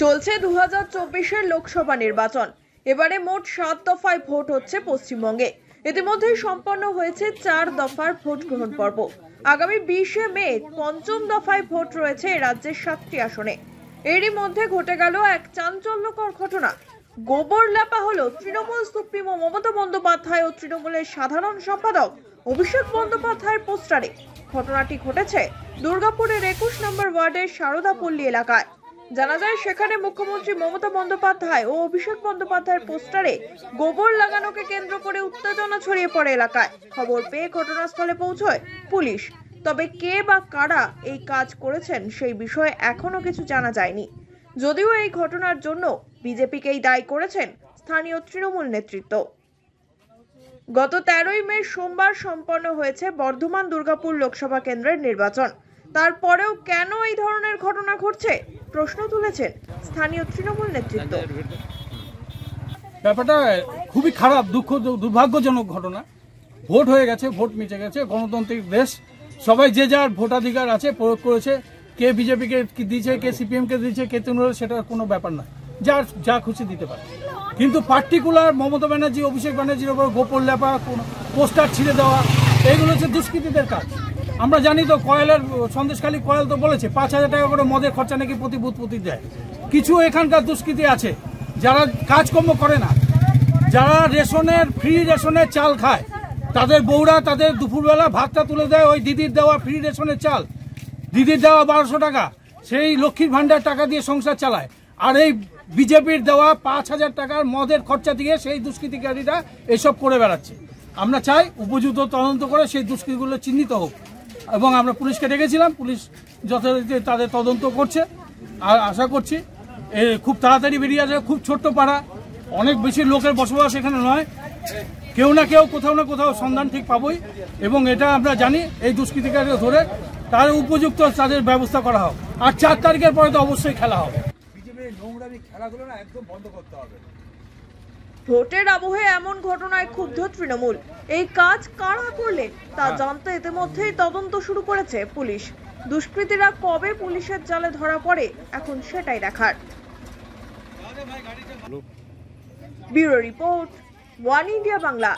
চলছে 2024-এর লোকসভা নির্বাচন। এবারে মোট 7 দফায় ভোট হচ্ছে পশ্চিমবঙ্গে। ইতিমধ্যেই সম্পন্ন হয়েছে 4 দফার ভোট গ্রহণ পর্ব। আগামী 20শে মে পঞ্চম দফায় ভোট রয়েছে রাজ্যের 7টি আসনে। এরই মধ্যে ঘটে গেল এক চাঞ্চল্যকর ঘটনা। গোবর লেপা হলো তৃণমূল সুপ্রিমো মমতা বন্দ্যোপাধ্যায় ও তৃণমূলের সাধারণ সম্পাদক অভিষেক বন্দ্যোপাধ্যায়ের পোস্টারে। ঘটনাটি ঘটেছে দুর্গাপুরের 21 নম্বর ওয়ার্ডের শারদাপল্লী এলাকায়। জানা যায়, সেখানে মুখ্যমন্ত্রী মমতা বন্দ্যোপাধ্যায় ও অভিষেক বন্দ্যোপাধ্যায়ের পোস্টারে গোবর লাগানোকে কেন্দ্র করে উত্তেজনা ছড়িয়ে পড়ে এলাকায়। খবর পেয়ে ঘটনাস্থলে পৌঁছয় পুলিশ। তবে কে বা কারা এই কাজ করেছেন সেই বিষয়ে এখনো কিছু জানা যায়নি। যদিও এই ঘটনার জন্য বিজেপিকেই দায়ী করেছেন স্থানীয় তৃণমূল নেতৃত্ব। গত 13ই মে সোমবার সম্পন্ন হয়েছে বর্ধমান দুর্গাপুর লোকসভা কেন্দ্রের নির্বাচন। তারপরেও কেন এই ধরনের ঘটনা ঘটছে প্রশ্ন তুলেছেন স্থানীয় তৃণমূল নেতৃত্ব। ব্যাপারটা খুবই খারাপ, দুর্ভাগ্যজনক ঘটনা। ভোট হয়ে গেছে, ভোট মিটে গেছে, গণতান্ত্রিক দেশ, সবাই যে যার ভোটাধিকার আছে প্রয়োগ করেছে। কে বিজেপিকে দিয়েছে, কে সিপিএম কে দিয়েছে, কে তৃণমূল, সেটা কোনো ব্যাপার না, যার যা খুশি দিতে পারে। কিন্তু পার্টিকুলার মমতা ব্যানার্জি, অভিষেক ব্যানার্জির ওপর গোপন লেপা, পোস্টার ছিঁড়ে দেওয়া, এইগুলো হচ্ছে দুষ্কৃতীদের কাজ। আমরা জানি তো, কয়েলের সন্দেশখালী কয়েল তো বলেছে 5,000 টাকা করে মদের খরচা নাকি প্রতি বুথ প্রতি দেয়। কিছু এখানকার দুষ্কৃতী আছে যারা কাজকর্ম করে না, যারা ফ্রি রেশনের চাল খায়, তাদের বউরা তাদের দুপুরবেলা ভাতটা তুলে দেয় ওই দিদির দেওয়া ফ্রি রেশনের চাল, দিদির দেওয়া 1200 টাকা, সেই লক্ষ্মীর ভান্ডার টাকা দিয়ে সংসার চালায়। আর এই বিজেপির দেওয়া 5,000 টাকার মদের খরচা দিয়ে সেই দুষ্কৃতিকারীরা এসব করে বেড়াচ্ছে। আমরা চাই উপযুক্ত তদন্ত করে সেই দুষ্কৃতিগুলো চিহ্নিত হোক, এবং আমরা পুলিশকে ডেকেছিলাম, পুলিশ যথারীতি তাদের তদন্ত করছে। আর আশা করছি খুব তাড়াতাড়ি বেরিয়ে আসবে। খুব ছোট্ট পাড়া, অনেক বেশি লোকের বসবাস এখানে নয়, কেউ না কেউ কোথাও না কোথাও সন্ধান ঠিক পাবই। এবং এটা আমরা জানি, এই দুষ্কৃতিকারীরা ধরে তার উপযুক্ত তাদের ব্যবস্থা করা হোক। আর 4 তারিখের পরে তো অবশ্যই খেলা হবে। ভোটের আবহে এমন ঘটনায় ক্ষুব্ধ তৃণমূল। এই কাজ কারা করলেন তা জানতে ইতিমধ্যেই তদন্ত শুরু করেছে পুলিশ। দুষ্কৃতীরা কবে পুলিশের জালে ধরা পড়ে এখন সেটাই দেখার। Bureau report, one India Bangla.